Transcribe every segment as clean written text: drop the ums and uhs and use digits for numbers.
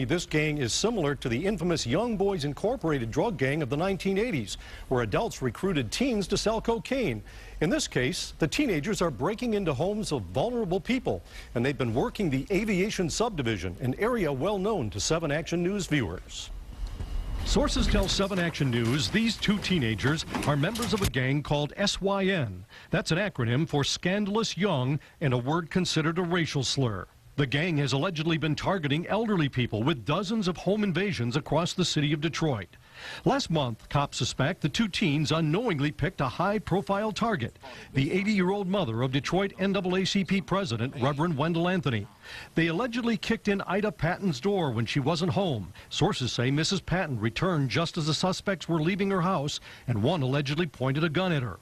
This gang is similar to the infamous Young Boys Incorporated drug gang of the 1980s, where adults recruited teens to sell cocaine. In this case, the teenagers are breaking into homes of vulnerable people, and they've been working the aviation subdivision, an area well known to 7 Action News viewers. Sources tell 7 Action News these 2 teenagers are members of a gang called SYN. That's an acronym for Scandalous Young and a word considered a racial slur. The gang has allegedly been targeting elderly people with dozens of home invasions across the city of Detroit. Last month, cops suspect the 2 teens unknowingly picked a high-profile target, the 80-year-old mother of Detroit NAACP President Reverend Wendell Anthony. They allegedly kicked in Ida Patton's door when she wasn't home. Sources say Mrs. Patton returned just as the suspects were leaving her house, and one allegedly pointed a gun at her.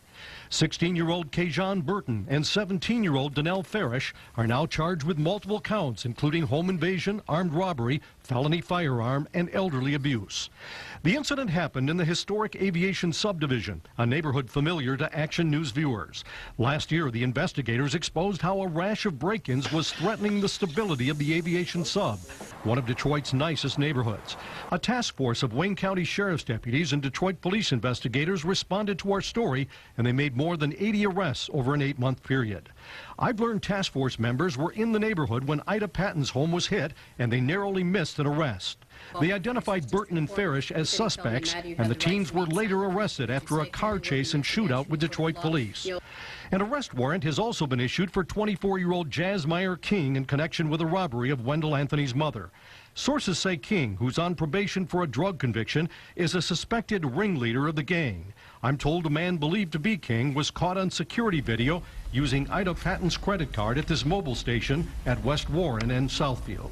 16-year-old Kajon Burton and 17-year-old Donnell Farish are now charged with multiple counts, including home invasion, armed robbery, felony firearm, and elderly abuse. The incident happened in the historic aviation subdivision, a neighborhood familiar to Action News viewers. Last year, the investigators exposed how a rash of break-ins was threatening the stability of the aviation sub, one of Detroit's nicest neighborhoods. A task force of Wayne County Sheriff's deputies and Detroit police investigators responded to our story, and they made more than 80 arrests over an 8-month period. I've learned task force members were in the neighborhood when Ida Patton's home was hit, and they narrowly missed an arrest. They identified Burton and Farish as suspects, and the teens were later arrested after a car chase and shootout with Detroit police. An arrest warrant has also been issued for 24-year-old Jasmine King in connection with a robbery of Wendell Anthony's mother. Sources say King, who's on probation for a drug conviction, is a suspected ringleader of the gang. I'm told a man believed to be King was caught on security video using Ida Patton's credit card at this mobile station at West Warren and Southfield.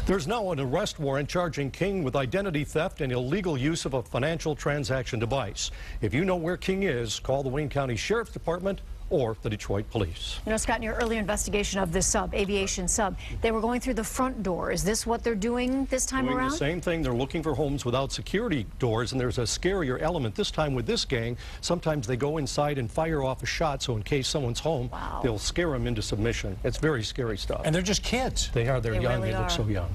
There's now an arrest warrant charging King with identity theft and illegal use of a financial transaction device. If you know where King is, call the Wayne County Sheriff's Department or the Detroit Police. You know, Scott, in your earlier investigation of this aviation sub, they were going through the front door. Is this what they're doing this time around? The same thing. They're looking for homes without security doors, and there's a scarier element this time with this gang. Sometimes they go inside and fire off a shot, so in case someone's home, they'll scare them into submission. It's very scary stuff. And they're just kids. They are. They're young. Really they look so young.